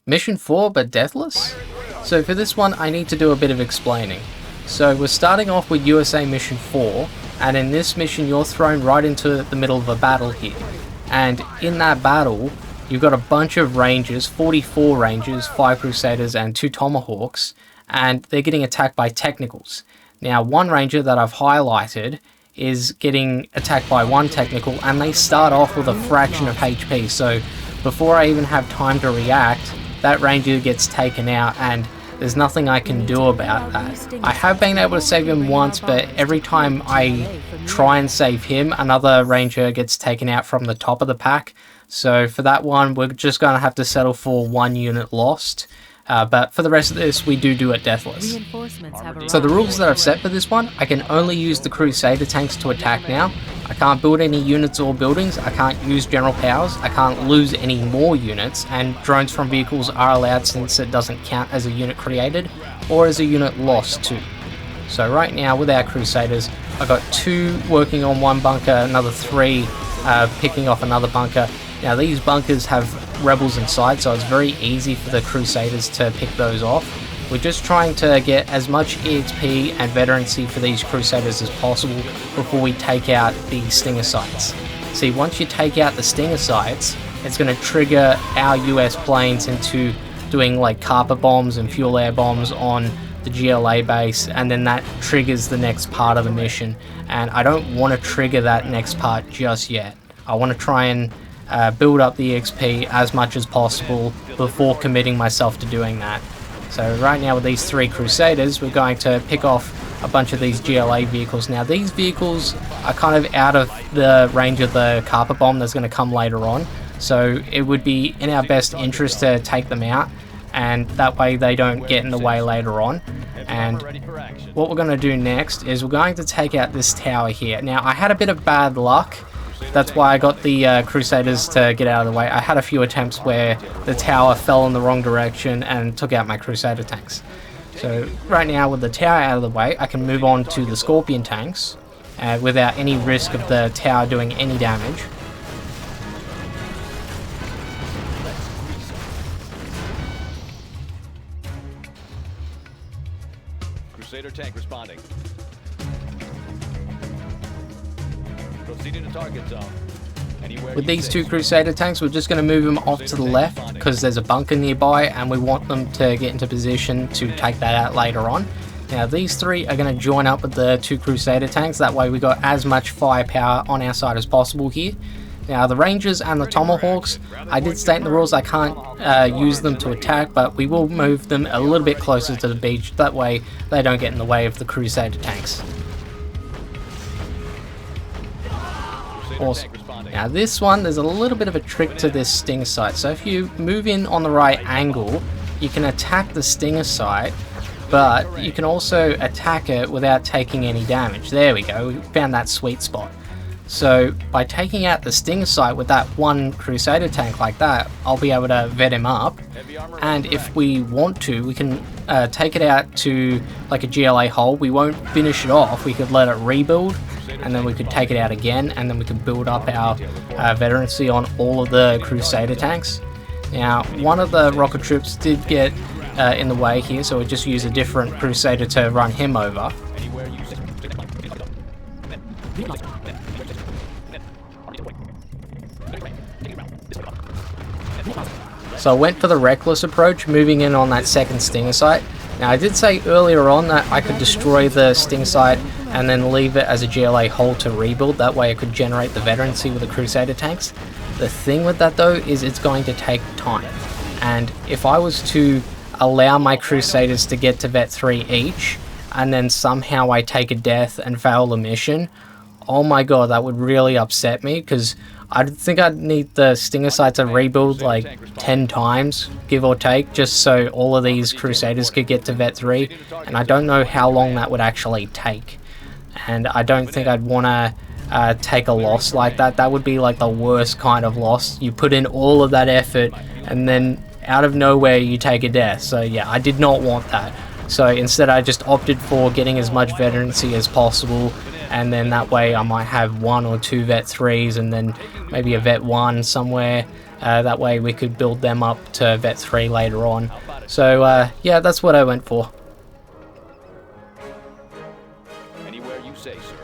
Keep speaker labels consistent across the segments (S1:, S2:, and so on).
S1: Mission 4 but Deathless? So for this one I need to do a bit of explaining. So we're starting off with USA Mission 4, and in this mission you're thrown right into the middle of a battle here. And in that battle you've got a bunch of Rangers, 44 Rangers, 5 Crusaders and 2 Tomahawks, and they're getting attacked by technicals. Now one Ranger that I've highlighted is getting attacked by 1 technical, and they start off with a fraction of HP, so before I even have time to react, that Ranger gets taken out and there's nothing I can do about that. I have been able to save him once, but every time I try and save him, another Ranger gets taken out from the top of the pack. So for that one, we're just going to have to settle for 1 unit lost. But for the rest of this, we do it Deathless. So the rules that I've set for this one, I can only use the Crusader tanks to attack now. I can't build any units or buildings, I can't use general powers, I can't lose any more units, and drones from vehicles are allowed since it doesn't count as a unit created or as a unit lost too. So right now with our Crusaders, I've got 2 working on 1 bunker, another 3 picking off another bunker. Now these bunkers have rebels inside, so it's very easy for the Crusaders to pick those off. We're just trying to get as much EXP and veterancy for these Crusaders as possible before we take out the Stinger sites. See, once you take out the Stinger sites, it's going to trigger our US planes into doing like carpet bombs and fuel air bombs on the GLA base, and then that triggers the next part of the mission. And I don't want to trigger that next part just yet. I want to try and build up the EXP as much as possible before committing myself to doing that. So right now with these 3 Crusaders, we're going to pick off a bunch of these GLA vehicles. Now these vehicles are kind of out of the range of the carpet bomb that's going to come later on, so it would be in our best interest to take them out, and that way they don't get in the way later on. And what we're going to do next is we're going to take out this tower here. Now I had a bit of bad luck. That's why I got the Crusaders to get out of the way. I had a few attempts where the tower fell in the wrong direction and took out my Crusader tanks. So right now with the tower out of the way, I can move on to the Scorpion tanks without any risk of the tower doing any damage.
S2: Crusader tank responding. Proceeding to target zone.
S1: With these 2 Crusader tanks, we're just going to move them off to the left because there's a bunker nearby and we want them to get into position to take that out later on. Now these 3 are going to join up with the 2 Crusader tanks, that way we got as much firepower on our side as possible here. Now the Rangers and the Tomahawks, I did state in the rules I can't use them to attack, but we will move them a little bit closer to the beach, that way they don't get in the way of the Crusader tanks. Awesome. Now this one, there's a little bit of a trick to this Stinger site. So if you move in on the right angle, you can attack the Stinger site, but you can also attack it without taking any damage. There we go, we found that sweet spot. So by taking out the Stinger site with that 1 Crusader tank like that, I'll be able to vet him up, and if we want to, we can take it out to like a GLA hole. We won't finish it off, we could let it rebuild, and then we could take it out again, and then we could build up our veterancy on all of the Crusader tanks. Now one of the rocket troops did get in the way here, so we just use a different Crusader to run him over. So I went for the reckless approach, moving in on that 2nd Stinger site. Now I did say earlier on that I could destroy the Stinger site and then leave it as a GLA hole to rebuild, that way I could generate the veterancy with the Crusader tanks. The thing with that though is it's going to take time, and if I was to allow my Crusaders to get to vet 3 each and then somehow I take a death and fail the mission, oh my god, that would really upset me, because I think I'd need the Stinger site to rebuild like 10 times, give or take, just so all of these Crusaders could get to vet 3, and I don't know how long that would actually take. And I don't think I'd want to take a loss like that. That would be like the worst kind of loss. You put in all of that effort and then out of nowhere you take a death. So yeah, I did not want that. So instead I just opted for getting as much veterancy as possible, and then that way I might have 1 or 2 vet 3s and then maybe a vet 1 somewhere, That way we could build them up to Vet 3 later on. So yeah, that's what I went for.
S2: Anywhere you say, sir.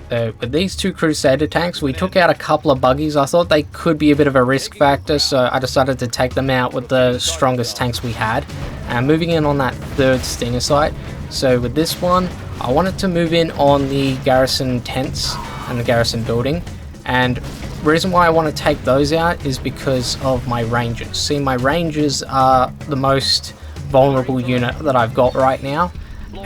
S1: So with these two Crusader tanks, we took out a couple of buggies. I thought they could be a bit of a risk factor, so I decided to take them out with the strongest tanks we had. And moving in on that third Stinger site. So with this one, I wanted to move in on the garrison tents and the garrison building. And the reason why I want to take those out is because of my Rangers. See, my Rangers are the most vulnerable unit that I've got right now.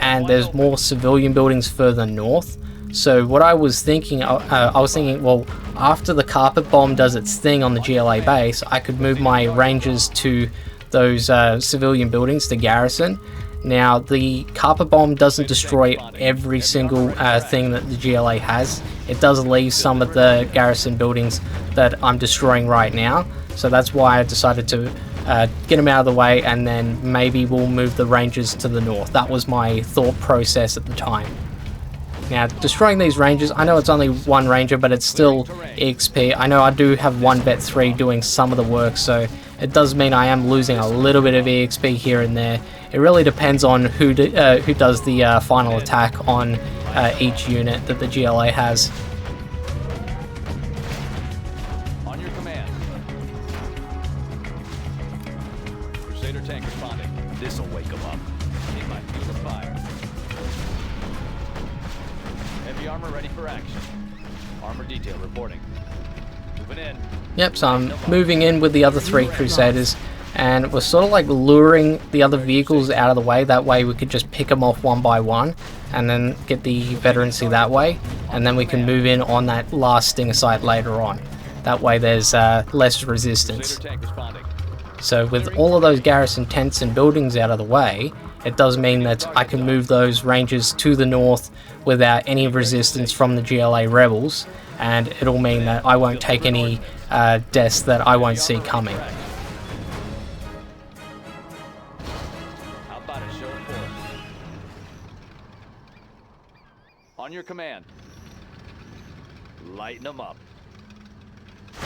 S1: And there's more civilian buildings further north. So what I was thinking, well, after the carpet bomb does its thing on the GLA base, I could move my Rangers to those civilian buildings to garrison. Now, the carpet bomb doesn't destroy every single thing that the GLA has. It does leave some of the garrison buildings that I'm destroying right now. So that's why I decided to get them out of the way, and then maybe we'll move the Rangers to the north. That was my thought process at the time. Now, destroying these Rangers, I know it's only one Ranger, but it's still EXP. I know I do have one Vet 3 doing some of the work, so it does mean I am losing a little bit of EXP here and there. It really depends on who does the final attack on each unit that the GLA has.
S2: On your command. Crusader tank responding. This'll wake them up. They might feel the fire. Heavy armor ready for action. Armor detail reporting. Moving in.
S1: Yep, so I'm moving in with the other three Crusaders, and we're sort of like luring the other vehicles out of the way. That way we could just pick them off one by one and then get the veterancy that way, and then we can move in on that last Stinger site later on. That way there's less resistance. So with all of those garrison tents and buildings out of the way, it does mean that I can move those Rangers to the north without any resistance from the GLA rebels, and it'll mean that I won't take any deaths that I won't see coming.
S2: How about a show of force? On your command. Lighten them up.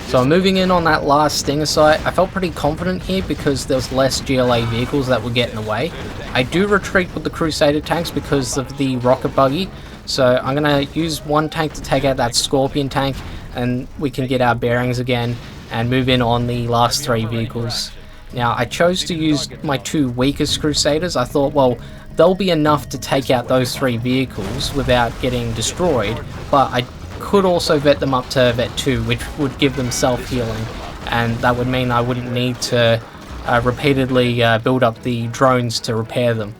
S1: So I'm moving in on that last Stinger site. I felt pretty confident here because there's less GLA vehicles that would get in the way. I do retreat with the Crusader tanks because of the rocket buggy. So I'm going to use one tank to take out that Scorpion tank, and we can get our bearings again and move in on the last three vehicles. Now, I chose to use my two weakest Crusaders. I thought, well, they'll be enough to take out those three vehicles without getting destroyed, but I could also vet them up to Vet 2, which would give them self-healing, and that would mean I wouldn't need to repeatedly build up the drones to repair them.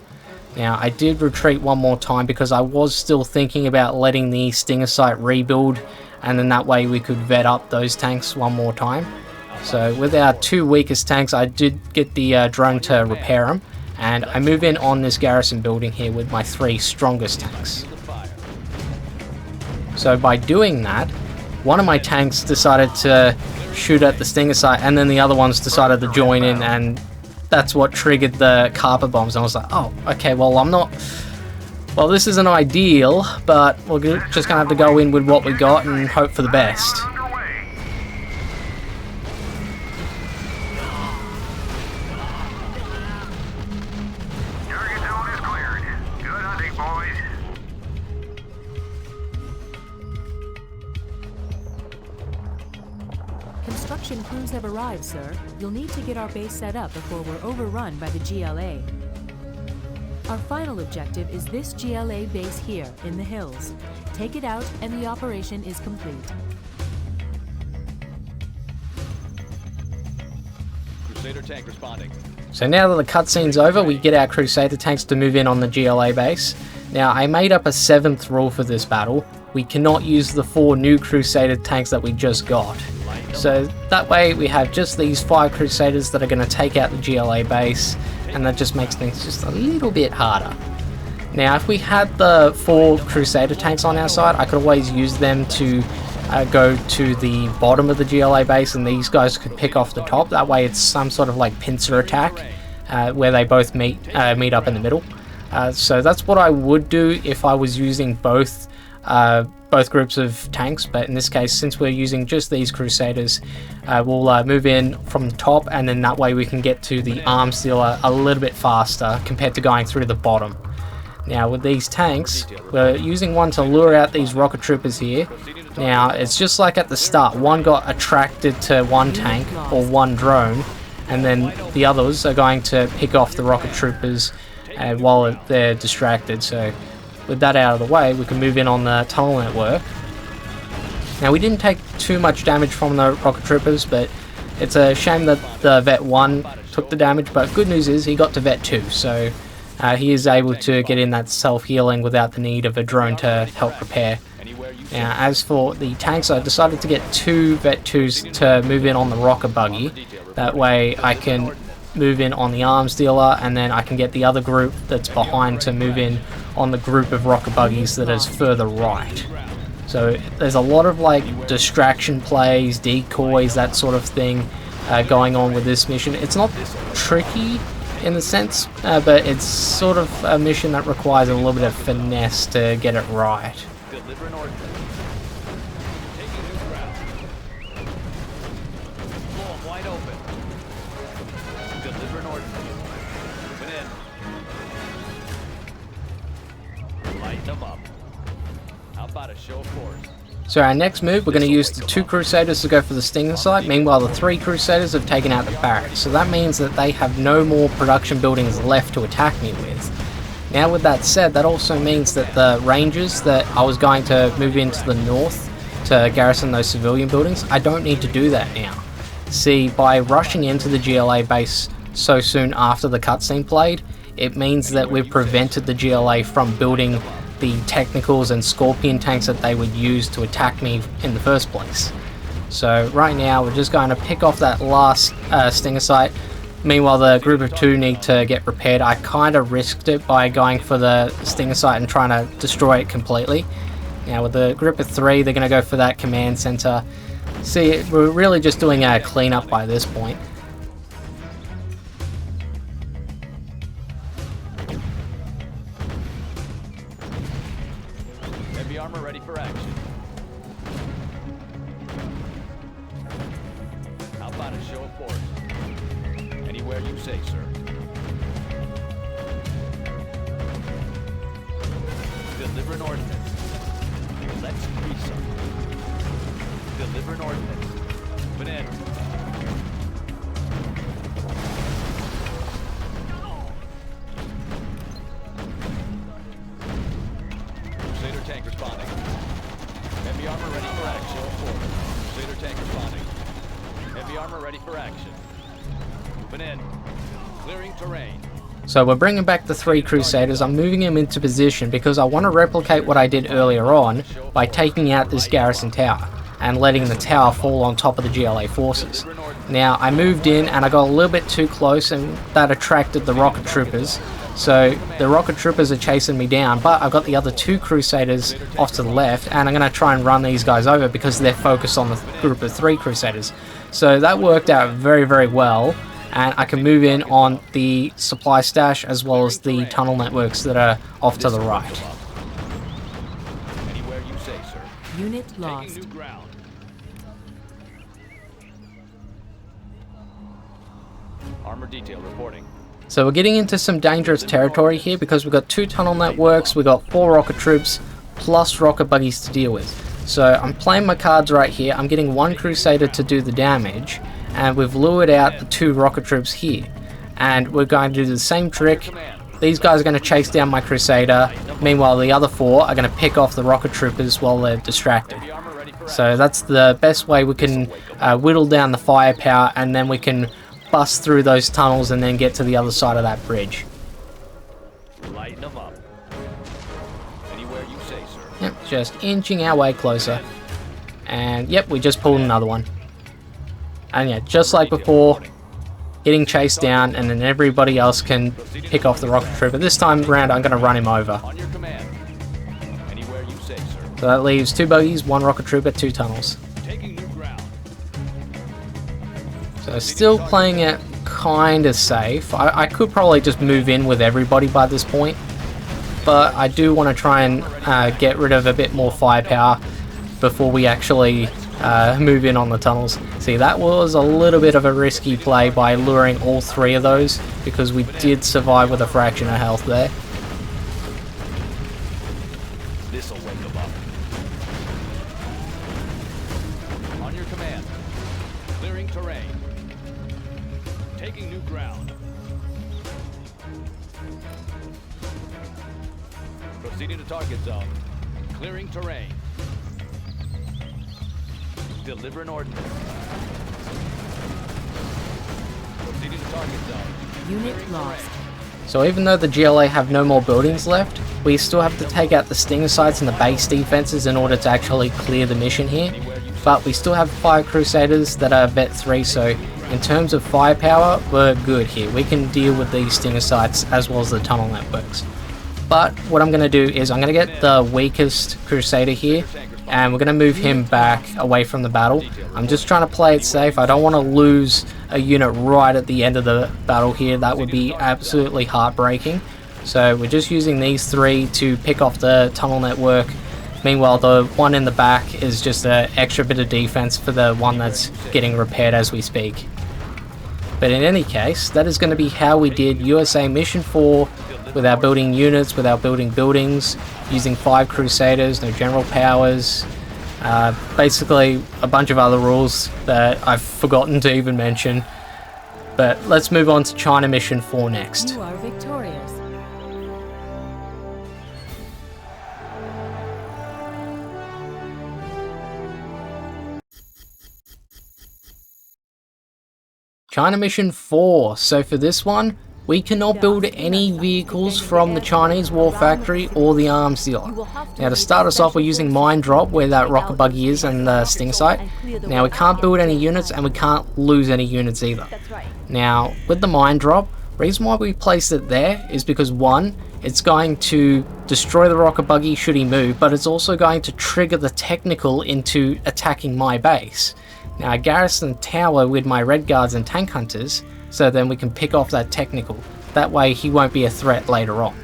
S1: Now, I did retreat one more time because I was still thinking about letting the Stinger site rebuild, and then that way we could vet up those tanks one more time. So with our two weakest tanks, I did get the drone to repair them, and I move in on this garrison building here with my three strongest tanks. So by doing that, one of my tanks decided to shoot at the Stinger site, and then the other ones decided to join in, and that's what triggered the carpet bombs. And I was like, oh, okay, well, this isn't ideal, but we're just gonna have to go in with what we got and hope for the best.
S3: Target zone is cleared. Good hunting, boys.
S4: Construction crews have arrived, sir. You'll need to get our base set up before we're overrun by the GLA. Our final objective is this GLA base here in the hills. Take it out and the operation is complete.
S2: Crusader tank responding.
S1: So now that the cutscene's over, we get our Crusader tanks to move in on the GLA base. Now, I made up a 7th rule for this battle. We cannot use the 4 new Crusader tanks that we just got. So that way we have just these 5 Crusaders that are going to take out the GLA base, and that just makes things just a little bit harder. Now, if we had the 4 Crusader tanks on our side, I could always use them to go to the bottom of the GLA base, and these guys could pick off the top. That way it's some sort of like pincer attack where they both meet up in the middle. So that's what I would do if I was using both both groups of tanks, but in this case, since we're using just these Crusaders, we'll move in from the top, and then that way we can get to the arms dealer a little bit faster compared to going through the bottom. Now with these tanks, we're using one to lure out these rocket troopers here. Now it's just like at the start, one got attracted to one tank or one drone, and then the others are going to pick off the rocket troopers while they're distracted. So with that out of the way, we can move in on the tunnel network. Now we didn't take too much damage from the rocket troopers, but it's a shame that the Vet 1 took the damage, but good news is he got to Vet 2, so he is able to get in that self-healing without the need of a drone to help repair. Now as for the tanks, I decided to get 2 Vet 2s to move in on the rocket buggy. That way I can move in on the arms dealer, and then I can get the other group that's behind to move in on the group of rocket buggies that is further right. So there's a lot of like distraction plays, decoys, that sort of thing going on with this mission. It's not tricky in the sense, but it's sort of a mission that requires a little bit of finesse to get it right.
S2: Delivering ordnance. Taking new ground. Blow 'em wide open. Delivering ordnance. Moving in. Light them up. How about a show of force?
S1: So our next move, we're going to use the 2 Crusaders to go for the Stinger site. Meanwhile, the 3 Crusaders have taken out the barracks. So that means that they have no more production buildings left to attack me with. Now with that said, that also means that the Rangers that I was going to move into the north to garrison those civilian buildings, I don't need to do that now. See, by rushing into the GLA base so soon after the cutscene played, it means that we've prevented the GLA from building the Technicals and Scorpion tanks that they would use to attack me in the first place. So right now we're just going to pick off that last Stinger site. Meanwhile, the group of 2 need to get repaired. I kind of risked it by going for the Stinger site and trying to destroy it completely. Now with the group of 3, they're going to go for that command center. See, we're really just doing a cleanup by this point.
S2: Heavy armor ready for action. How about a show of force? Anywhere you say, sir. Delivering ordnance. Let's grease them. Delivering ordnance. Moving in. Crusader tank responding. Heavy armor ready for action. Show of force. Crusader tank responding. Heavy armor ready for action. Moving in. Clearing terrain.
S1: So we're bringing back the 3 Crusaders. I'm moving them into position because I want to replicate what I did earlier on by taking out this garrison tower and letting the tower fall on top of the GLA forces. Now I moved in and I got a little bit too close, and that attracted the rocket troopers. So the rocket troopers are chasing me down, but I've got the other 2 Crusaders off to the left, and I'm going to try and run these guys over because they're focused on the group of 3 Crusaders. So that worked out very, very well. And I can move in on the supply stash as well as the tunnel networks that are off to the right.
S2: Anywhere you say, sir.
S4: Unit
S2: Taking
S4: lost.
S2: new ground. Armor detail reporting.
S1: So we're getting into some dangerous territory here because we've got 2 tunnel networks, we've got 4 rocket troops, plus rocket buggies to deal with. So I'm playing my cards right here. I'm getting 1 Crusader to do the damage, and we've lured out the 2 rocket troops here. And we're going to do the same trick. These guys are going to chase down my Crusader. Meanwhile, the other 4 are going to pick off the rocket troopers while they're distracted. So that's the best way we can whittle down the firepower, and then we can bust through those tunnels and then get to the other side of that bridge.
S2: Lighten them up. Anywhere you say, sir.
S1: Yep, just inching our way closer. And yep, we just pulled another one. And yeah, just like before, getting chased down, and then everybody else can pick off the rocket trooper. This time around, I'm going to run him over.
S2: On your command. Anywhere you say, sir.
S1: So that leaves 2 buggies, 1 rocket trooper, 2 tunnels.
S2: Taking new ground.
S1: So still playing it kind of safe. I could probably just move in with everybody by this point. but I do want to try and get rid of a bit more firepower before we actually move in on the tunnels. See, that was a little bit of a risky play by luring all 3 of those, because we did survive with a fraction of health there.
S2: This'll wake them up. On your command. Clearing terrain. Taking new ground. Proceeding to target zone. Clearing terrain. Deliver an ordinance. Proceeding to target zone.
S4: Unit lost.
S1: So even though the GLA have no more buildings left, we still have to take out the stinger sites and the base defenses in order to actually clear the mission here. But we still have 5 Crusaders that are Vet 3, so in terms of firepower, we're good here. We can deal with these stinger sites as well as the tunnel networks. But what I'm going to do is I'm going to get the weakest Crusader here, and we're going to move him back away from the battle. I'm just trying to play it safe. I don't want to lose a unit right at the end of the battle here. That would be absolutely heartbreaking. So we're just using these 3 to pick off the tunnel network. Meanwhile, the one in the back is just an extra bit of defense for the one that's getting repaired as we speak. But in any case, that is going to be how we did USA Mission 4 without building units, without building buildings, using 5 Crusaders, no general powers, basically a bunch of other rules that I've forgotten to even mention. But let's move on to China Mission 4 next.
S4: You are victorious.
S1: China Mission 4. So for this one, we cannot build any vehicles from the Chinese War Factory or the arms dealer. Now to start us off, we're using Mine Drop, where that rocket buggy is, and the Stinger Site. Now we can't build any units, and we can't lose any units either. Now with the Mine Drop, reason why we placed it there is because 1, it's going to destroy the rocket buggy should he move, but it's also going to trigger the technical into attacking my base. Now I garrison the tower with my Red Guards and Tank Hunters, so then we can pick off that technical. That way he won't be a threat later on.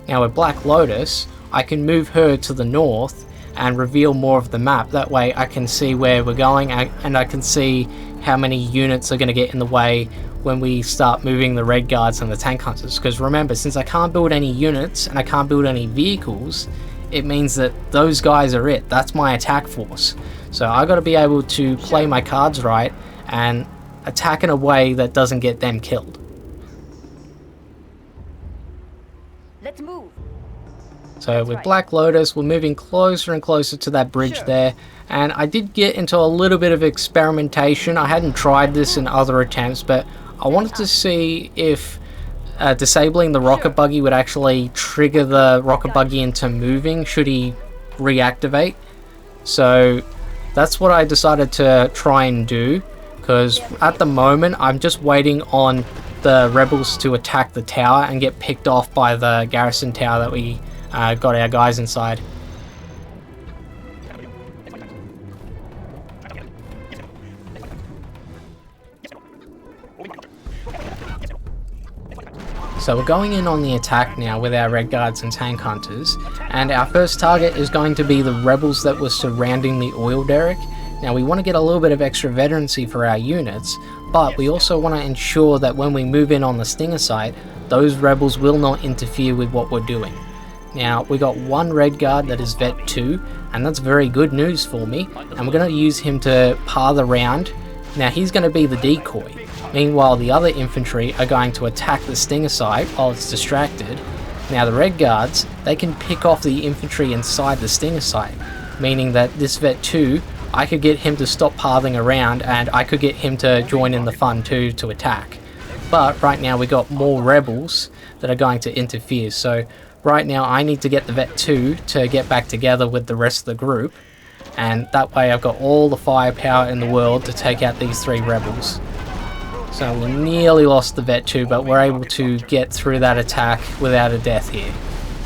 S1: Now with Black Lotus, I can move her to the north and reveal more of the map. That way I can see where we're going, and I can see how many units are going to get in the way when we start moving the Red Guards and the Tank Hunters. Because remember, since I can't build any units and I can't build any vehicles, it means that those guys are it. That's my attack force. So I got to be able to play my cards right and attack in a way that doesn't get them killed.
S5: Let's move.
S1: So with Black Lotus, we're moving closer and closer to that bridge there, and I did get into a little bit of experimentation. I hadn't tried this in other attempts, but I wanted to see if disabling the rocket buggy would actually trigger the rocket buggy into moving should he reactivate. So that's what I decided to try and do, because at the moment I'm just waiting on the rebels to attack the tower and get picked off by the garrison tower that we got our guys inside. So we're going in on the attack now with our Red Guards and Tank Hunters, and our first target is going to be the rebels that were surrounding the oil derrick. Now we want to get a little bit of extra veterancy for our units, but we also want to ensure that when we move in on the Stinger site, those rebels will not interfere with what we're doing. Now we got 1 Red Guard that is Vet 2, and that's very good news for me, and we're going to use him to path around. Now he's going to be the decoy. Meanwhile, the other infantry are going to attack the Stinger site while it's distracted. Now the Red Guards, they can pick off the infantry inside the Stinger site, meaning that this Vet 2, I could get him to stop pathing around, and I could get him to join in the fun too to attack. But right now we got more rebels that are going to interfere, so right now I need to get the Vet 2 to get back together with the rest of the group, and that way I've got all the firepower in the world to take out these 3 rebels. So we nearly lost the Vet 2, but we're able to get through that attack without a death here.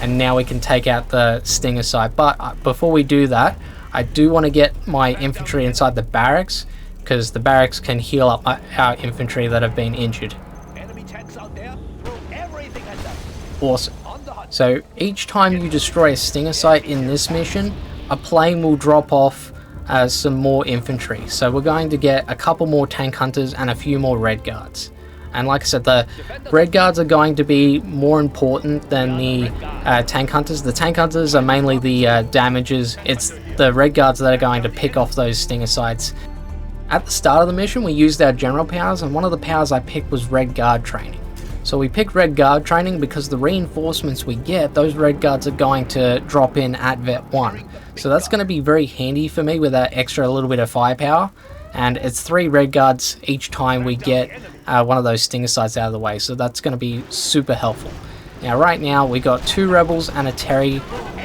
S1: And now we can take out the Stinger site. But before we do that, I do want to get my infantry inside the barracks, because the barracks can heal up our infantry that have been injured.
S2: Enemy tanks out there. Throw everything at them.
S1: Awesome. So each time you destroy a stinger site in this mission, a plane will drop off some more infantry. So we're going to get a couple more tank hunters and a few more red guards. And like I said, the red guards are going to be more important than the tank hunters. The tank hunters are mainly the damages. It's the red guards that are going to pick off those stinger sites. At the start of the mission, we used our general powers, and one of the powers I picked was red guard training. So we picked red guard training because the reinforcements we get, those red guards are going to drop in at Vet 1. So that's going to be very handy for me with that extra little bit of firepower. And it's 3 red guards each time we get one of those stinger sites out of the way, so that's going to be super helpful. Now right now we got 2 rebels and a Terry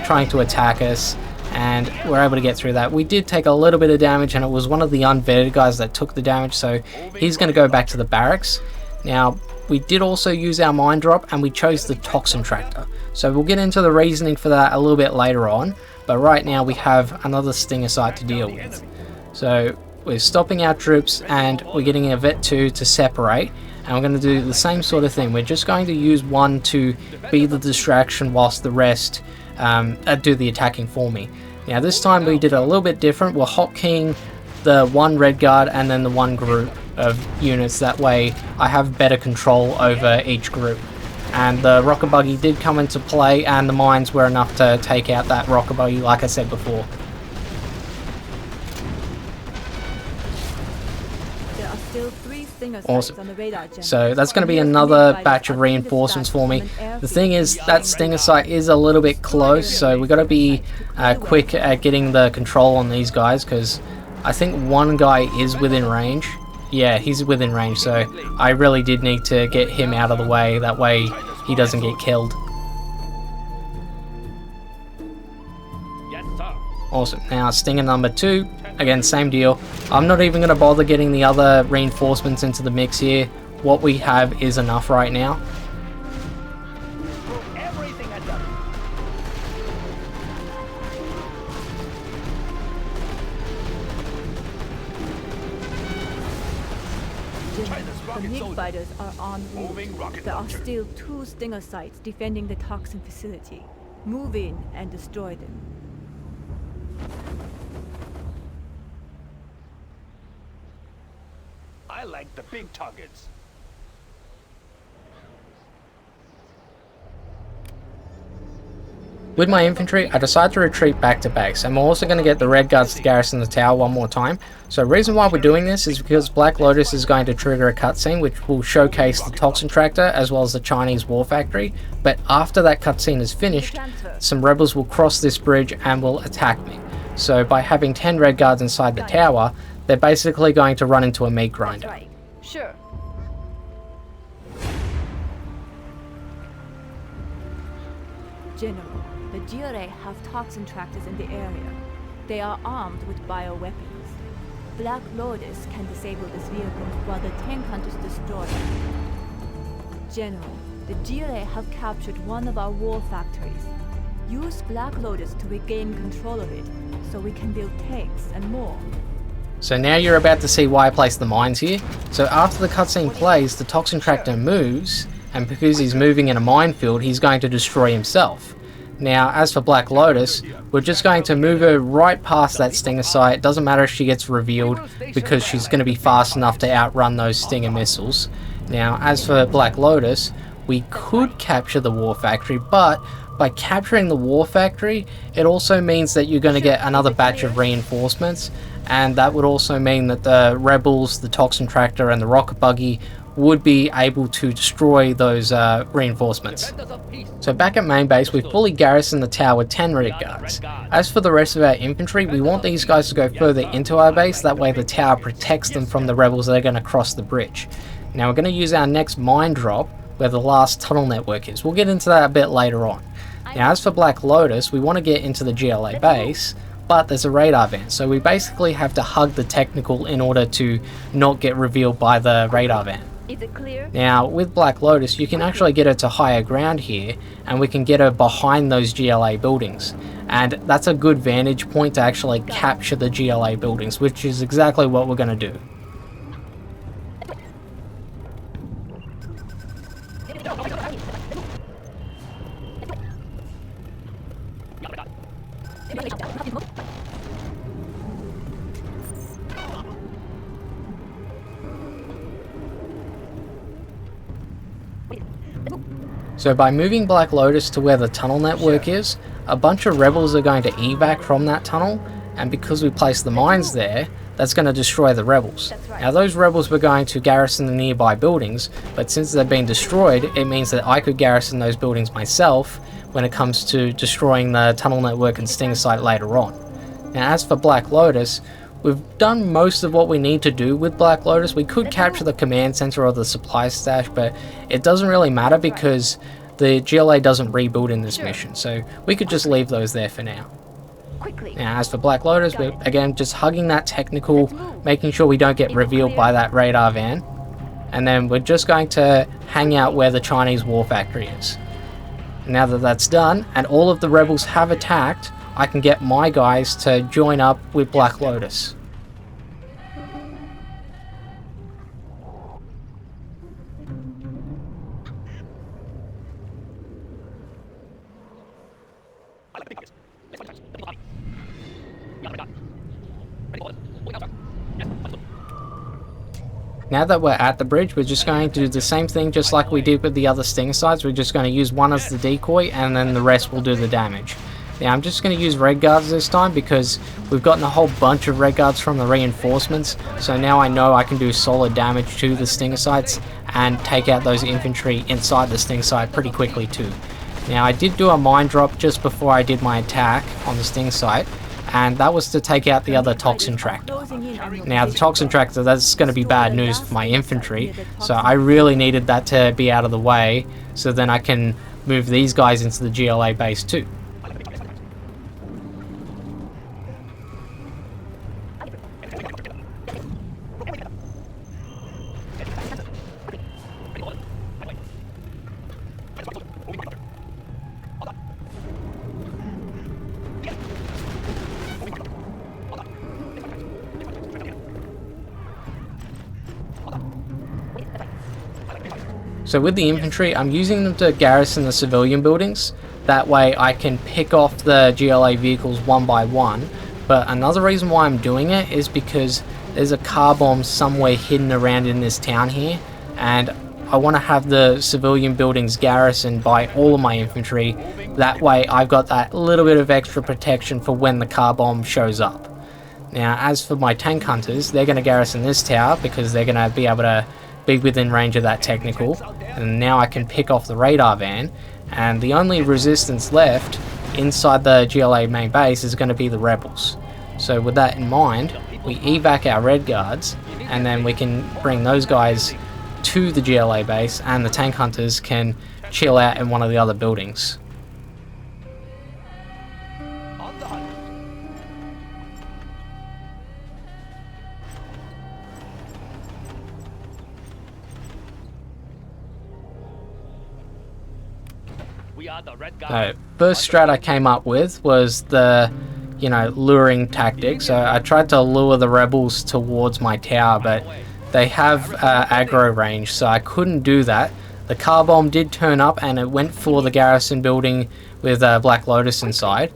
S1: trying to attack us, and we're able to get through that. We did take a little bit of damage, and it was one of the unvetted guys that took the damage, so he's going to go back to the barracks. Now we did also use our mine drop, and we chose the toxin tractor, so we'll get into the reasoning for that a little bit later on, but right now we have another stinger site to deal with. So we're stopping our troops and we're getting a Vet 2 to separate, and we're going to do the same sort of thing. We're just going to use one to be the distraction whilst the rest do the attacking for me. Now this time we did it a little bit different. We're hotkeying the one red guard and then the one group of units. That way I have better control over each group. And the rocket buggy did come into play, and the mines were enough to take out that rocket buggy, like I said before. Awesome. So that's going to be another batch of reinforcements for me. The thing is, that stinger site is a little bit close, so we got to be quick at getting the control on these guys, because I think one guy is within range. Yeah, he's within range, so I really did need to get him out of the way, that way he doesn't get killed. Awesome. Now stinger number 2, again same deal. I'm not even going to bother getting the other reinforcements into the mix here. What we have is enough right now.
S5: The MiG fighters are en route. There are still 2 stinger sites defending the toxin facility. Move in and destroy them.
S2: I like the big targets.
S1: With my infantry, I decided to retreat back to base, and we're also going to get the red guards to garrison the tower one more time. So the reason why we're doing this is because Black Lotus is going to trigger a cutscene which will showcase the toxin tractor as well as the Chinese war factory, but after that cutscene is finished, some rebels will cross this bridge and will attack me. So by having 10 red guards inside the tower, they're basically going to run into a meat grinder.
S5: That's right. Sure. General, the GLA have toxin tractors in the area. They are armed with bioweapons. Black Lotus can disable this vehicle while the tank hunters destroy it. General, the GLA have captured one of our war factories. Use Black Lotus to regain control of it, so we can build tanks and more.
S1: So now you're about to see why I placed the mines here. So after the cutscene plays, the toxin tractor moves, and because he's moving in a minefield, he's going to destroy himself. Now, as for Black Lotus, we're just going to move her right past that stinger site. It doesn't matter if she gets revealed, because she's going to be fast enough to outrun those stinger missiles. Now, as for Black Lotus, we could capture the war factory, but by capturing the war factory, it also means that you're going to get another batch of reinforcements, and that would also mean that the rebels, the toxin tractor, and the rocket buggy would be able to destroy those reinforcements. So back at main base, we've fully garrisoned the tower with 10 red guards. As for the rest of our infantry, we want these guys to go further into our base, that way the tower protects them from the rebels that are going to cross the bridge. Now we're going to use our next mine drop where the last tunnel network is. We'll get into that a bit later on. Now as for Black Lotus, we want to get into the GLA base, but there's a radar vent, so we basically have to hug the technical in order to not get revealed by the radar vent.
S5: Is it clear?
S1: Now with Black Lotus, you can actually get her to higher ground here, and we can get her behind those GLA buildings, and that's a good vantage point to actually capture the GLA buildings, which is exactly what we're going to do. So by moving Black Lotus to where the tunnel network is, a bunch of rebels are going to evac from that tunnel, and because we placed the mines there, that's going to destroy the rebels. Now those rebels were going to garrison the nearby buildings, but since they've been destroyed, it means that I could garrison those buildings myself when it comes to destroying the tunnel network and stinger site later on. Now as for Black Lotus, we've done most of what we need to do with Black Lotus. We could capture the command center or the supply stash, but it doesn't really matter because the GLA doesn't rebuild in this mission, so we could just leave those there for now. Now as for Black Lotus, we're again just hugging that technical, making sure we don't get revealed by that radar van, and then we're just going to hang out where the Chinese war factory is. Now that that's done, and all of the rebels have attacked, I can get my guys to join up with Black Lotus. Now that we're at the bridge, we're just going to do the same thing just like we did with the other stinger sites. We're just going to use one as the decoy and then the rest will do the damage. Now I'm just going to use red guards this time because we've gotten a whole bunch of red guards from the reinforcements, so now I know I can do solid damage to the stinger sites and take out those infantry inside the stinger site pretty quickly too. Now I did do a mine drop just before I did my attack on the stinger site, and that was to take out the other toxin tractor. Now the toxin tractor, that's going to be bad news for my infantry, so I really needed that to be out of the way so then I can move these guys into the GLA base too. So with the infantry, I'm using them to garrison the civilian buildings. That way I can pick off the GLA vehicles one by one. But another reason why I'm doing it is because there's a car bomb somewhere hidden around in this town here, and I want to have the civilian buildings garrisoned by all of my infantry. That way I've got that little bit of extra protection for when the car bomb shows up. Now as for my tank hunters, they're going to garrison this tower because they're going to be able to be within range of that technical, and now I can pick off the radar van, and the only resistance left inside the GLA main base is going to be the rebels. So with that in mind, we evac our red guards, and then we can bring those guys to the GLA base, and the tank hunters can chill out in one of the other buildings. First strat I came up with was the, luring tactic. So I tried to lure the rebels towards my tower, but they have aggro range, so I couldn't do that. The car bomb did turn up and it went for the garrison building with Black Lotus inside.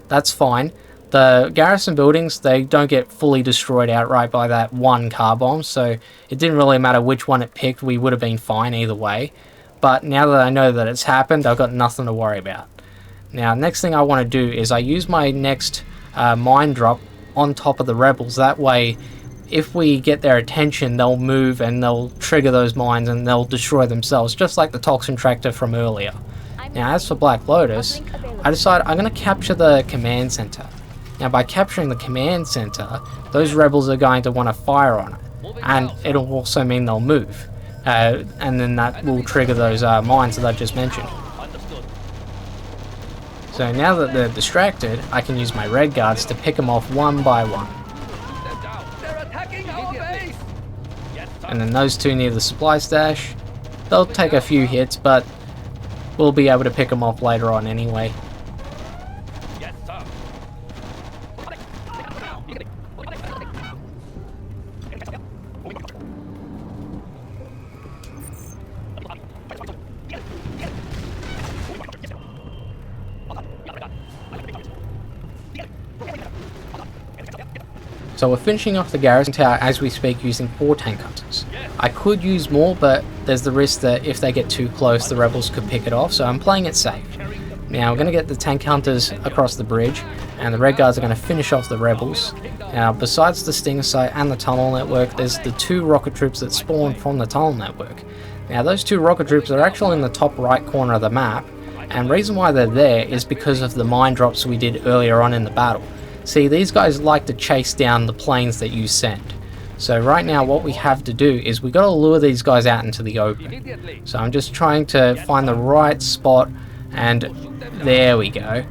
S1: That's fine. The garrison buildings, they don't get fully destroyed outright by that one car bomb, so it didn't really matter which one it picked, we would have been fine either way. But now that I know that it's happened, I've got nothing to worry about. Now, next thing I want to do is I use my next mine drop on top of the rebels. That way, if we get their attention, they'll move and they'll trigger those mines and they'll destroy themselves, just like the toxin tractor from earlier. Now, as for Black Lotus, I decided I'm going to capture the command center. Now, by capturing the command center, those rebels are going to want to fire on it, and it'll also mean they'll move. And then that will trigger those mines that I just mentioned. So now that they're distracted, I can use my red guards to pick them off one by one. And then those two near the supply stash, they'll take a few hits, but we'll be able to pick them off later on anyway. So we're finishing off the garrison tower as we speak using 4 tank hunters. I could use more, but there's the risk that if they get too close, the rebels could pick it off, so I'm playing it safe. Now we're going to get the tank hunters across the bridge, and the red guards are going to finish off the rebels. Now besides the stinger site and the tunnel network, there's the 2 rocket troops that spawn from the tunnel network. Now those 2 rocket troops are actually in the top right corner of the map, and the reason why they're there is because of the mine drops we did earlier on in the battle. See, these guys like to chase down the planes that you send. So right now what we have to do is we got to lure these guys out into the open. So I'm just trying to find the right spot, and there we go.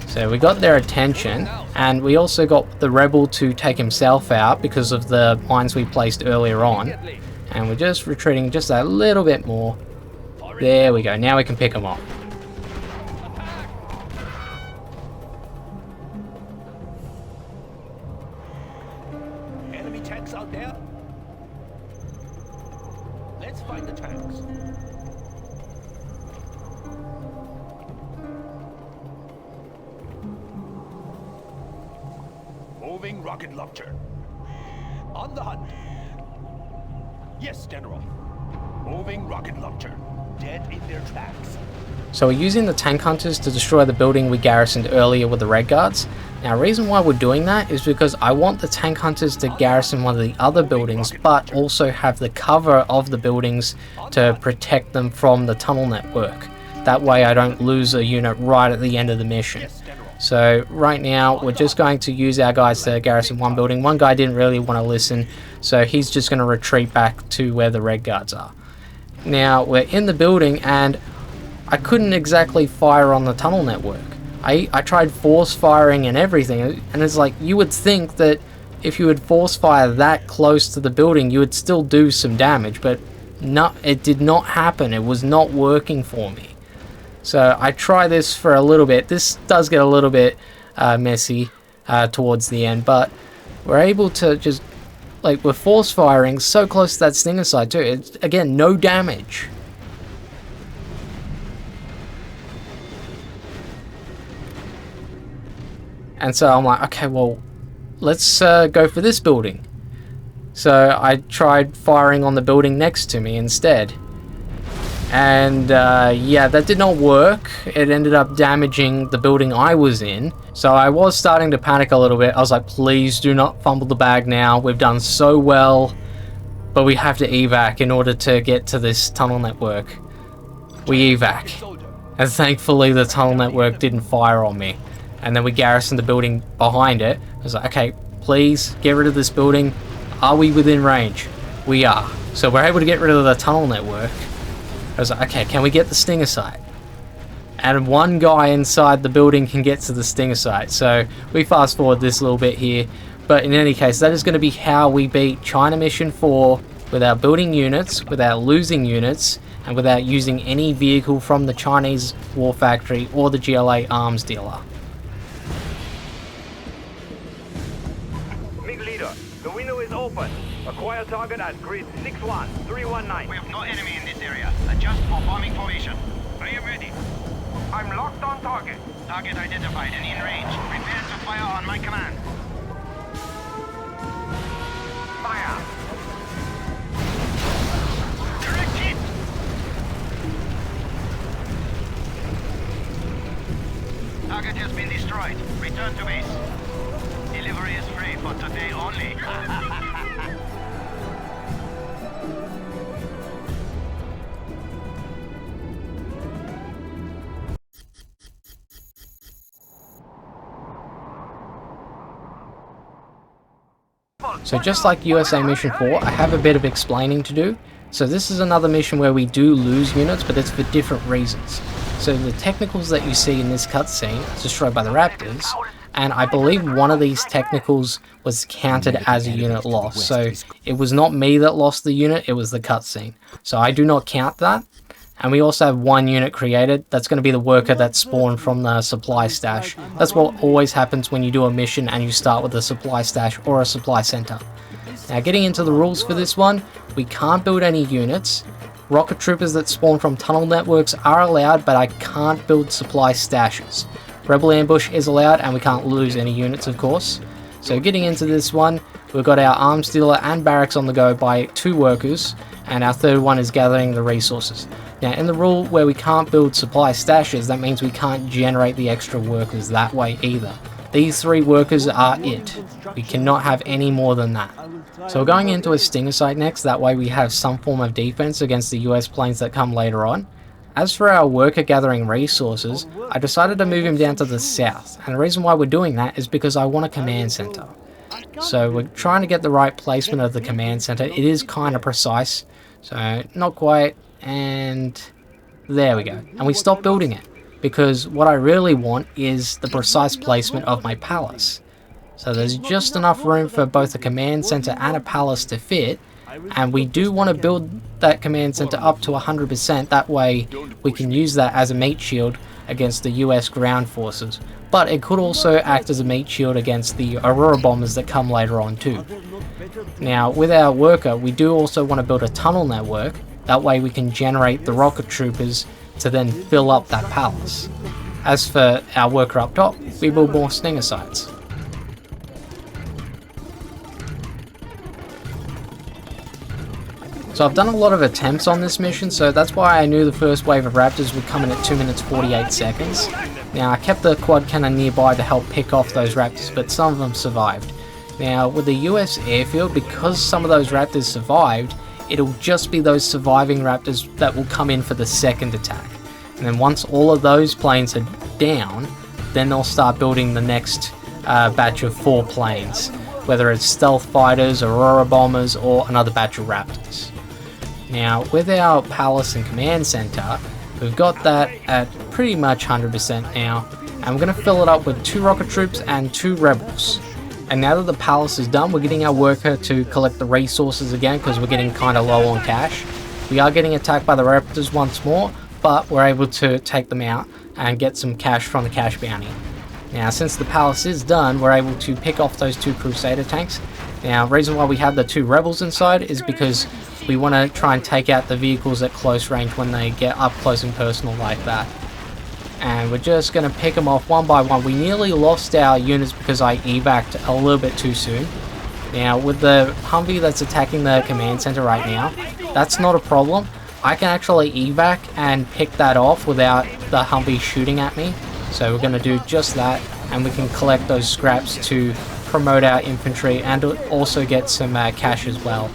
S1: So we got their attention, and we also got the rebel to take himself out because of the mines we placed earlier on. And we're just retreating just a little bit more. There we go, now we can pick them off.
S2: Enemy tanks out there? Let's find the tanks. Moving rocket launcher. On the hunt. Yes, General. Moving rocket launcher. Dead in their tracks.
S1: So we're using the tank hunters to destroy the building we garrisoned earlier with the red guards. Now the reason why we're doing that is because I want the tank hunters to garrison one of the other buildings, but also have the cover of the buildings to protect them from the tunnel network. That way I don't lose a unit right at the end of the mission. So right now we're just going to use our guys to garrison one building. One guy didn't really want to listen, so he's just going to retreat back to where the red guards are. Now we're in the building, and I couldn't exactly fire on the tunnel network. I tried force firing and everything, and it's like, you would think that if you would force fire that close to the building you would still do some damage, but no, it did not happen. It was not working for me. So I try this for a little bit. This does get a little bit messy towards the end, but we're able to just, like, we're force firing so close to that stinger site too. It's, again, no damage. And so I'm like, okay, well, let's go for this building. So I tried firing on the building next to me instead. And yeah, that did not work. It ended up damaging the building I was in. So I was starting to panic a little bit. I was like, please do not fumble the bag now. We've done so well. But we have to evac in order to get to this tunnel network. We evac. And thankfully the tunnel network didn't fire on me. And then we garrisoned the building behind it. I was like, okay, please get rid of this building. Are we within range? We are. So we're able to get rid of the tunnel network. I was like, okay, can we get the stinger site? And one guy inside the building can get to the stinger site. So we fast forward this little bit here. But in any case, that is going to be how we beat China Mission 4 without building units, without losing units, and without using any vehicle from the Chinese war factory or the GLA arms dealer.
S3: MiG leader, the window is open. Acquire target at grid 61319.
S6: We have no enemy in this area. Adjust for bombing formation.
S3: I am ready. I'm locked on target.
S6: Target identified and in range. Prepare to fire on my command.
S3: Fire.
S6: Direct hit! Target has been destroyed. Return to base. Delivery is free for today only.
S1: So just like USA Mission 4, I have a bit of explaining to do. So this is another mission where we do lose units, but it's for different reasons. So the technicals that you see in this cutscene is destroyed by the Raptors, and I believe one of these technicals was counted as a unit loss. So it was not me that lost the unit, it was the cutscene. So I do not count that. And we also have one unit created. That's going to be the worker that spawned from the supply stash. That's what always happens when you do a mission and you start with a supply stash or a supply center. Now getting into the rules for this one, we can't build any units. Rocket troopers that spawn from tunnel networks are allowed, but I can't build supply stashes. Rebel ambush is allowed, and we can't lose any units, of course. So getting into this one, We've got our arms dealer and barracks on the go by 2 workers, and our third one is gathering the resources. Now, in the rule where we can't build supply stashes, that means we can't generate the extra workers that way either. These 3 workers are it. We cannot have any more than that. So we're going into a stinger site next, that way we have some form of defense against the US planes that come later on. As for our worker gathering resources, I decided to move him down to the south, and the reason why we're doing that is because I want a command center. So we're trying to get the right placement of the command center. It is kind of precise, so not quite, and there we go. And we stopped building it, because what I really want is the precise placement of my palace. So there's just enough room for both a command center and a palace to fit, and we do want to build that command center up to 100%, that way we can use that as a meat shield against the US ground forces. But it could also act as a meat shield against the Aurora bombers that come later on too. Now, with our worker, we do also want to build a tunnel network, that way we can generate the rocket troopers to then fill up that palace. As for our worker up top, we build more stinger sites. So I've done a lot of attempts on this mission, so that's why I knew the first wave of Raptors would come in at 2 minutes 48 seconds. Now, I kept the quad cannon nearby to help pick off those Raptors, but some of them survived. Now, with the US airfield, because some of those Raptors survived, it'll just be those surviving Raptors that will come in for the second attack. And then once all of those planes are down, then they'll start building the next batch of 4 planes, whether it's stealth fighters, Aurora bombers, or another batch of Raptors. Now, with our palace and command center, we've got that at pretty much 100% now, and we're going to fill it up with 2 rocket troops and 2 rebels. And now that the palace is done, we're getting our worker to collect the resources again, because we're getting kind of low on cash. We are getting attacked by the Raptors once more, but we're able to take them out and get some cash from the cash bounty. Now, since the palace is done, we're able to pick off those 2 Crusader tanks. Now, the reason why we have the 2 rebels inside is because we want to try and take out the vehicles at close range when they get up close and personal like that. And we're just going to pick them off one by one. We nearly lost our units because I evac'd a little bit too soon. Now, with the Humvee that's attacking the command center right now, that's not a problem. I can actually evac and pick that off without the Humvee shooting at me. So we're going to do just that, and we can collect those scraps to promote our infantry and also get some cash as well.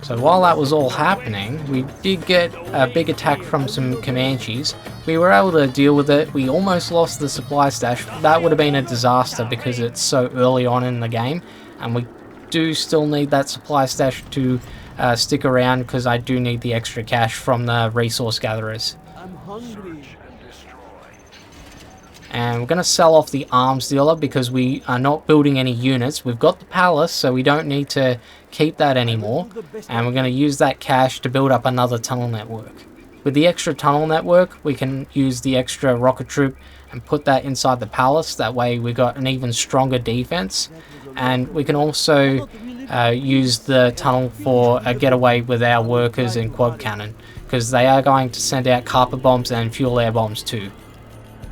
S1: So while that was all happening, we did get a big attack from some Comanches. We were able to deal with it. We almost lost the supply stash. That would have been a disaster because it's so early on in the game, and we do still need that supply stash to stick around, because I do need the extra cash from the resource gatherers.
S7: I'm hungry.
S1: And we're going to sell off the arms dealer because we are not building any units. We've got the palace, so we don't need to keep that anymore. And we're going to use that cash to build up another tunnel network. With the extra tunnel network, we can use the extra rocket troop and put that inside the palace. That way we got an even stronger defense. And we can also use the tunnel for a getaway with our workers and quad cannon, because they are going to send out carpet bombs and fuel air bombs too.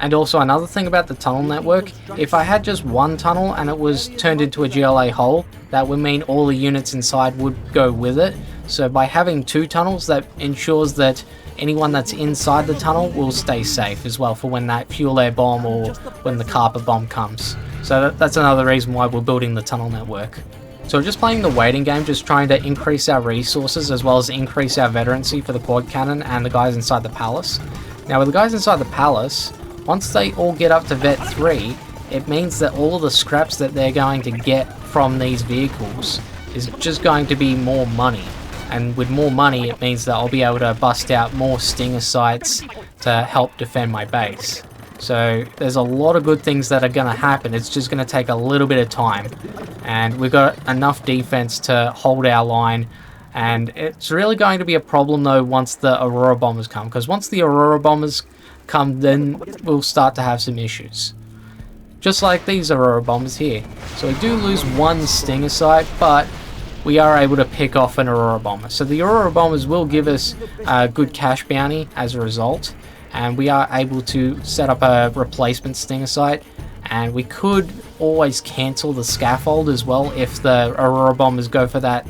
S1: And also another thing about the tunnel network, if I had just one tunnel and it was turned into a GLA hole, that would mean all the units inside would go with it. So by having 2 tunnels, that ensures that anyone that's inside the tunnel will stay safe as well for when that fuel air bomb or when the carpet bomb comes. So that's another reason why we're building the tunnel network. So we're just playing the waiting game, just trying to increase our resources as well as increase our veterancy for the quad cannon and the guys inside the palace. Now with the guys inside the palace, once they all get up to Vet 3, it means that all of the scraps that they're going to get from these vehicles is just going to be more money. And with more money, it means that I'll be able to bust out more stinger sites to help defend my base. So there's a lot of good things that are going to happen. It's just going to take a little bit of time. And we've got enough defense to hold our line. And it's really going to be a problem though once the Aurora bombers come. Because once the Aurora bombers come, then we'll start to have some issues. Just like these Aurora bombers here. So we do lose one stinger site, but we are able to pick off an Aurora bomber. So the Aurora bombers will give us a good cash bounty as a result. And we are able to set up a replacement stinger site and we could always cancel the scaffold as well if the Aurora bombers go for that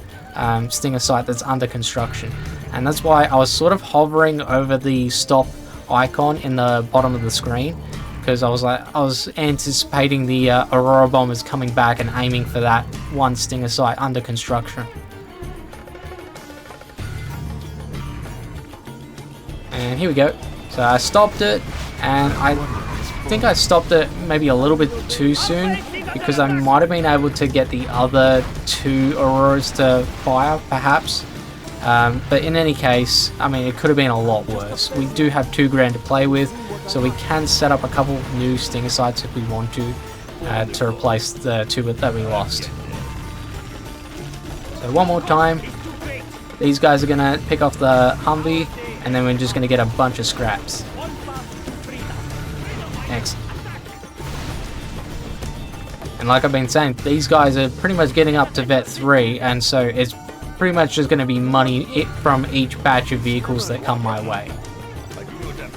S1: Stinger site that's under construction. And that's why I was sort of hovering over the stop icon in the bottom of the screen, because I was anticipating the Aurora bombers coming back and aiming for that one Stinger site under construction. And here we go. So I stopped it, and I think I stopped it maybe a little bit too soon, because I might have been able to get the other 2 Auroras to fire, perhaps. But in any case, I mean, it could have been a lot worse. We do have $2 grand to play with, so we can set up a couple new Stinger sites if we want to replace the 2 that we lost. So one more time, these guys are going to pick off the Humvee, and then we're just going to get a bunch of scraps. Next. And like I've been saying, these guys are pretty much getting up to Vet 3, and so it's pretty much just going to be money from each batch of vehicles that come my way.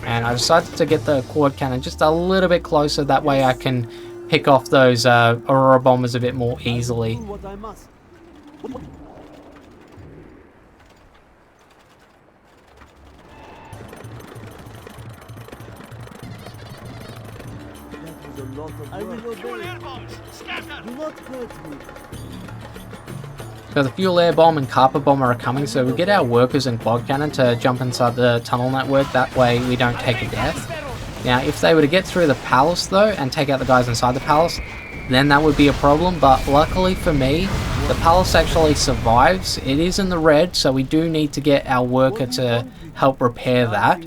S1: And I decided to get the quad cannon just a little bit closer, that way I can pick off those Aurora bombers a bit more easily.
S7: I will obey. Do not hurt me.
S1: So the fuel air bomb and carpet bomber are coming, so we get our workers and quad cannon to jump inside the tunnel network, that way we don't take a death. Now if they were to get through the palace though and take out the guys inside the palace, then that would be a problem, but luckily for me, the palace actually survives. It is in the red, so we do need to get our worker to help repair that,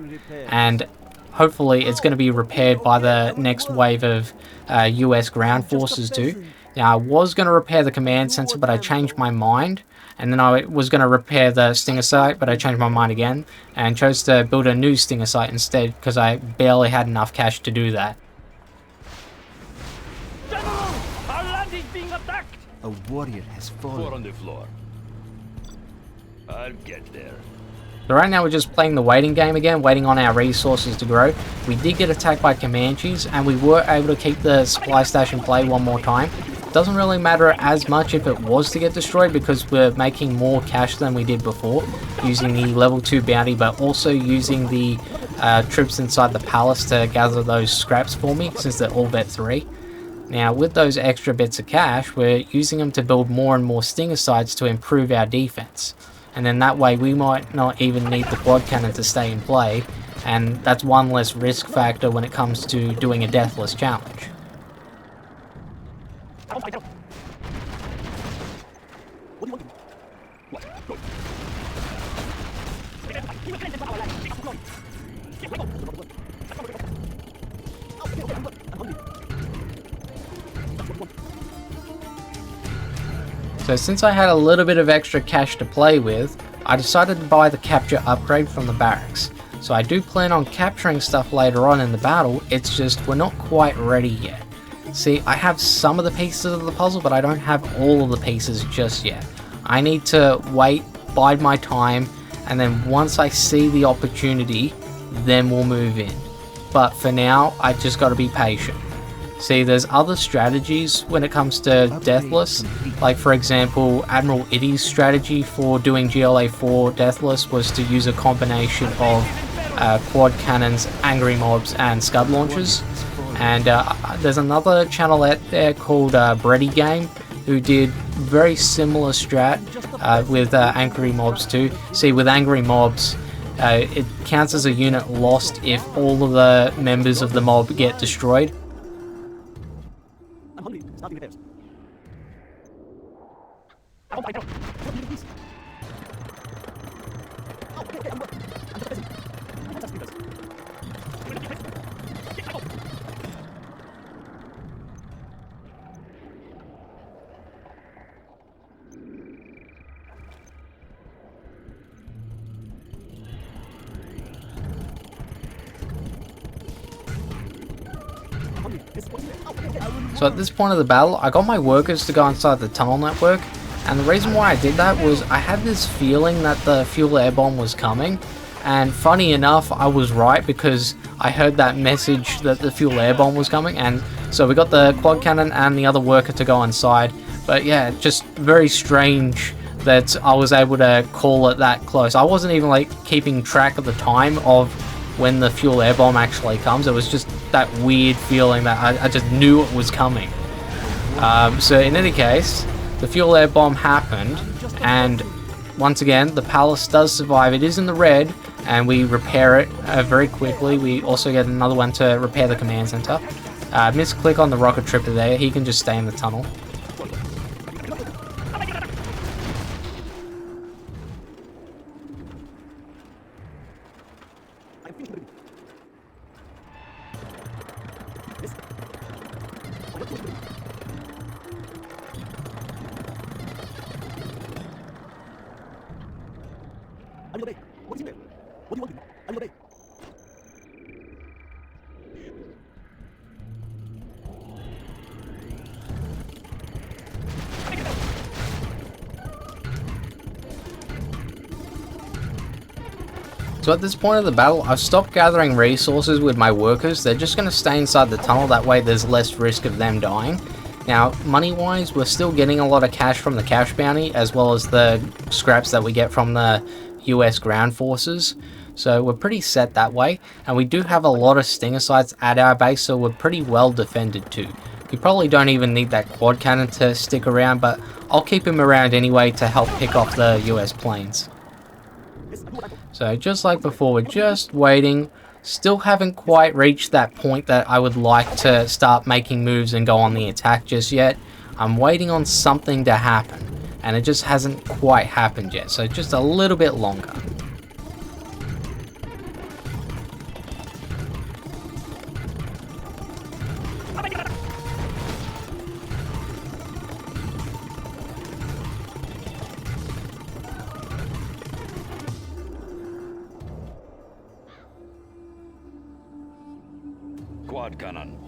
S1: and hopefully it's going to be repaired by the next wave of US ground forces too. Now I was going to repair the command center, but I changed my mind, and then I was going to repair the Stinger site, but I changed my mind again and chose to build a new Stinger site instead, because I barely had enough cash to do that.
S3: General, our land is being attacked.
S7: A warrior has fallen.
S2: 4 on the floor. I'll get there.
S1: So right now we're just playing the waiting game again, waiting on our resources to grow. We did get attacked by Comanches, and we were able to keep the supply stash in play one more time. Doesn't really matter as much if it was to get destroyed, because we're making more cash than we did before, using the level 2 bounty, but also using the troops inside the palace to gather those scraps for me, since they're all Vet 3. Now with those extra bits of cash, we're using them to build more and more Stinger sites to improve our defense. And then that way we might not even need the quad cannon to stay in play, and that's one less risk factor when it comes to doing a Deathless challenge. So since I had a little bit of extra cash to play with, I decided to buy the capture upgrade from the barracks. So I do plan on capturing stuff later on in the battle, it's just we're not quite ready yet. See, I have some of the pieces of the puzzle, but I don't have all of the pieces just yet. I need to wait, bide my time, and then once I see the opportunity, then we'll move in. But for now, I just gotta be patient. See, there's other strategies when it comes to Deathless, like for example, Admiral Itty's strategy for doing GLA 4 Deathless was to use a combination of quad cannons, angry mobs, and scud launchers. And there's another channel out there called Breddy Game, who did very similar strat with angry mobs too. See, with angry mobs, it counts as a unit lost if all of the members of the mob get destroyed. So at this point of the battle, I got my workers to go inside the tunnel network, and the reason why I did that was I had this feeling that the fuel air bomb was coming, and funny enough, I was right, because I heard that message that the fuel air bomb was coming, and So we got the quad cannon and the other worker to go inside. But yeah, just very strange that I was able to call it that close. I wasn't even like keeping track of the time of when the fuel air bomb actually comes. It was just that weird feeling that I just knew it was coming. So in any case, the fuel air bomb happened, and once again, the palace does survive. It is in the red, and we repair it very quickly. We also get another one to repair the command center. Misclick on the rocket tripper there. He can just stay in the tunnel. So at this point of the battle, I've stopped gathering resources with my workers. They're just going to stay inside the tunnel, that way there's less risk of them dying. Now, money-wise, we're still getting a lot of cash from the cash bounty, as well as the scraps that we get from the US ground forces. So we're pretty set that way, and we do have a lot of stinger sites at our base, so we're pretty well defended too. We probably don't even need that quad cannon to stick around, but I'll keep him around anyway to help pick off the US planes. So just like before, we're just waiting. Still haven't quite reached that point that I would like to start making moves and go on the attack just yet. I'm waiting on something to happen, and it just hasn't quite happened yet, so just a little bit longer.
S2: Quad cannon.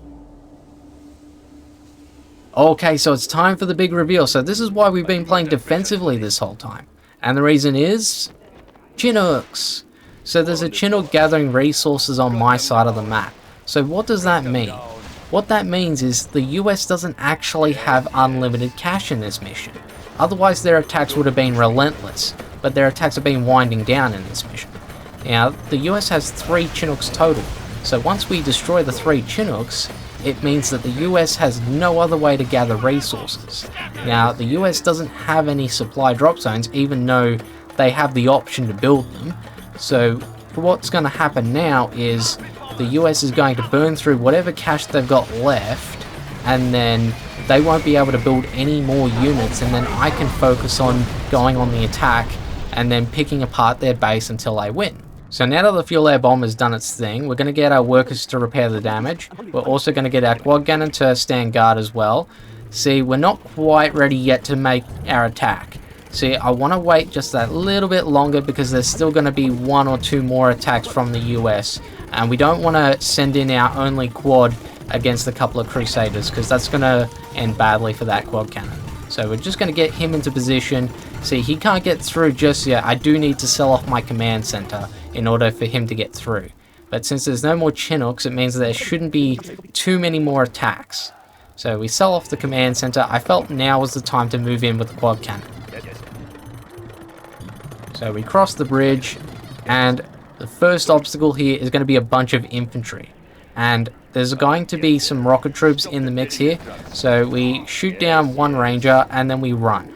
S1: Okay, so it's time for the big reveal. So this is why we've been playing defensively this whole time. And the reason is Chinooks. So there's a Chinook gathering resources on my side of the map. So what does that mean? What that means is the US doesn't actually have unlimited cash in this mission. Otherwise their attacks would have been relentless, but their attacks have been winding down in this mission. Now, the US has 3 Chinooks total. So once we destroy the 3 Chinooks, it means that the US has no other way to gather resources. Now, the US doesn't have any supply drop zones, even though they have the option to build them. So what's going to happen now is the US is going to burn through whatever cash they've got left, and then they won't be able to build any more units, and then I can focus on going on the attack and then picking apart their base until I win. So now that the fuel air bomb has done its thing, we're going to get our workers to repair the damage. We're also going to get our quad cannon to stand guard as well. See, we're not quite ready yet to make our attack. See, I want to wait just that little bit longer because there's still going to be 1 or 2 more attacks from the US. And we don't want to send in our only quad against a couple of Crusaders, because that's going to end badly for that quad cannon. So we're just going to get him into position. See, he can't get through just yet. I do need to sell off my command center in order for him to get through. But since there's no more Chinooks, it means there shouldn't be too many more attacks. So we sell off the command center. I felt now was the time to move in with the quad cannon. So we cross the bridge, and the first obstacle here is going to be a bunch of infantry. And there's going to be some rocket troops in the mix here. So we shoot down 1 ranger and then we run.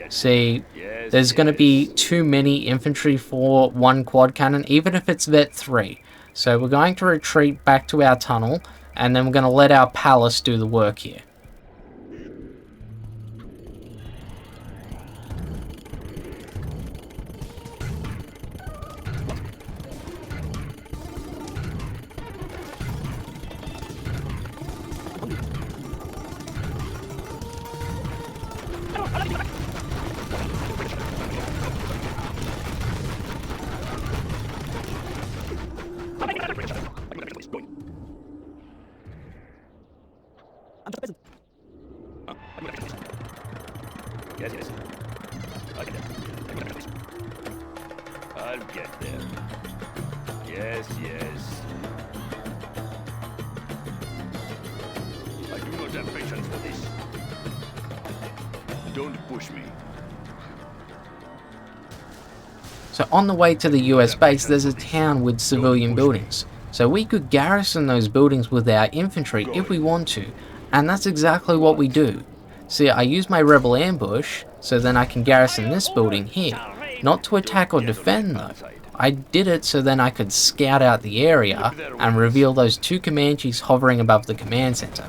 S1: See, there's going to be too many infantry for 1 quad cannon, even if it's vet 3. So we're going to retreat back to our tunnel, and then we're going to let our palace do the work here.
S2: Yes, yes. I'll get there. Yes, yes.
S3: don't have patience for this. Don't push me.
S1: So on the way to the US base, there's a town with civilian buildings. So we could garrison those buildings with our infantry if we want to, and that's exactly what we do. See, I use my rebel ambush, so then I can garrison this building here. Not to attack or defend though. I did it so then I could scout out the area and reveal those 2 Comanches hovering above the command center.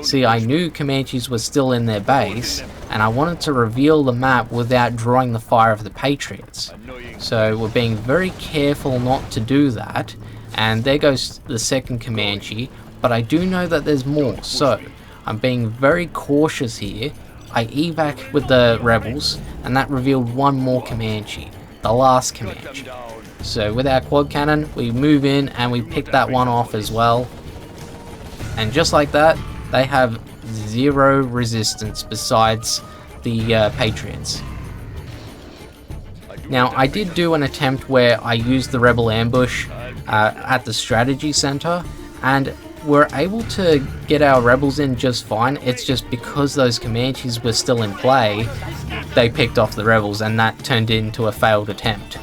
S1: See, I knew Comanches were still in their base, and I wanted to reveal the map without drawing the fire of the Patriots. So we're being very careful not to do that, and there goes the 2nd Comanche, but I do know that there's more, so I'm being very cautious here. I evac with the rebels, and that revealed 1 more Comanche, the last Comanche. So with our quad cannon, we move in and we pick that one off as well. And just like that, they have 0 resistance besides the Patriots. Now, I did do an attempt where I used the rebel ambush at the strategy center, and we're able to get our rebels in just fine. It's just because those Comanches were still in play, they picked off the rebels, and that turned into a failed attempt.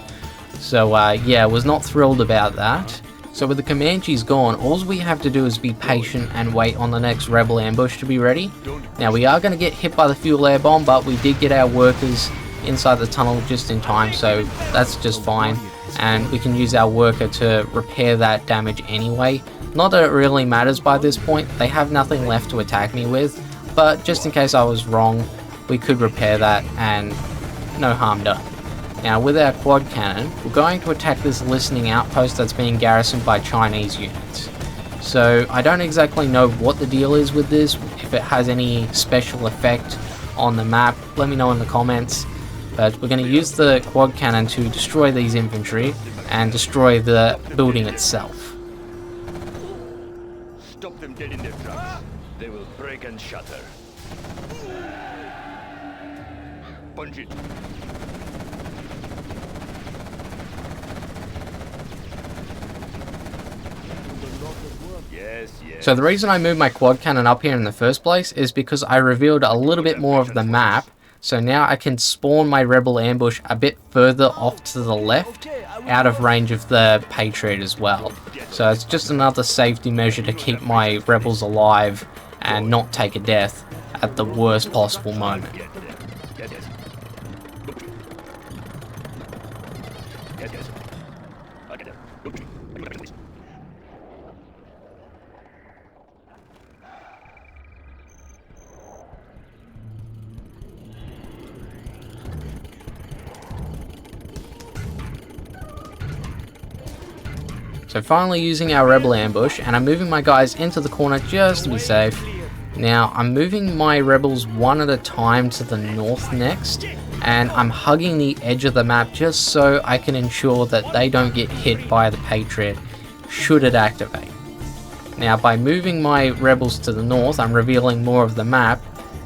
S1: So yeah, I was not thrilled about that. So with the Comanches gone, all we have to do is be patient and wait on the next rebel ambush to be ready. Now we are going to get hit by the fuel air bomb, but we did get our workers inside the tunnel just in time, so that's just fine. And we can use our worker to repair that damage anyway. Not that it really matters by this point, they have nothing left to attack me with, but just in case I was wrong, we could repair that and no harm done. Now with our quad cannon, we're going to attack this listening outpost that's being garrisoned by Chinese units. So I don't exactly know what the deal is with this, if it has any special effect on the map, let me know in the comments. But we're going to use the quad cannon to destroy these infantry and destroy the building itself.
S3: Stop them dead in their tracks. They will break and shatter. Punch it. Yes, yes.
S1: So the reason I moved my quad cannon up here in the first place is because I revealed a little bit more of the map. So now I can spawn my rebel ambush a bit further off to the left, out of range of the Patriot as well. So it's just another safety measure to keep my rebels alive and not take a death at the worst possible moment. So finally using our rebel ambush, and I'm moving my guys into the corner just to be safe. Now I'm moving my rebels one at a time to the north next, and I'm hugging the edge of the map just so I can ensure that they don't get hit by the Patriot should it activate. Now by moving my rebels to the north, I'm revealing more of the map,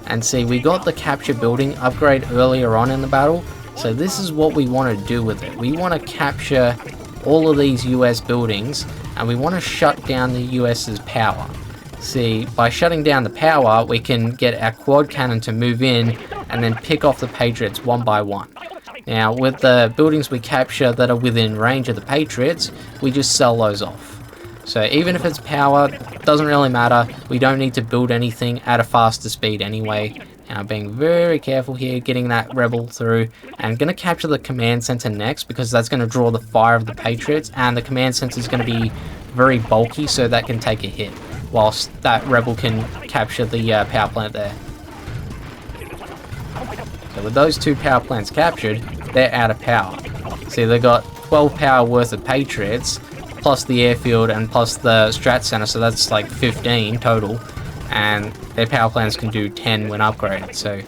S1: and see, we got the capture building upgrade earlier on in the battle, so this is what we want to do with it. We want to capture all of these US buildings, and we want to shut down the US's power. See, by shutting down the power, we can get our quad cannon to move in and then pick off the Patriots one by one. Now, with the buildings we capture that are within range of the Patriots, we just sell those off. So even if it's power, doesn't really matter. We don't need to build anything at a faster speed anyway. Now, being very careful here, getting that rebel through, and going to capture the command center next because that's going to draw the fire of the Patriots, and the command center is going to be very bulky, so that can take a hit, whilst that rebel can capture the power plant there. So with those 2 power plants captured, they're out of power. See, they got 12 power worth of Patriots, plus the airfield and plus the strat center, so that's like 15 total. And their power plants can do 10 when upgraded, so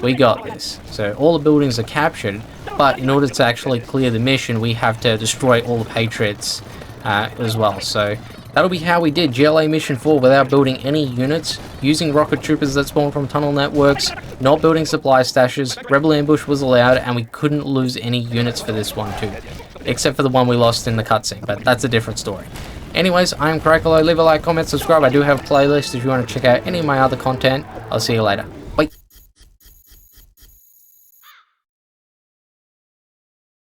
S1: we got this. So all the buildings are captured, but in order to actually clear the mission, we have to destroy all the Patriots as well. So that'll be how we did GLA Mission 4 without building any units, using rocket troopers that spawn from tunnel networks, not building supply stashes, rebel ambush was allowed, and we couldn't lose any units for this one too. Except for the one we lost in the cutscene, but that's a different story. Anyways, I'm Crackalo. Leave a like, comment, subscribe. I do have a playlist if you want to check out any of my other content. I'll see you later.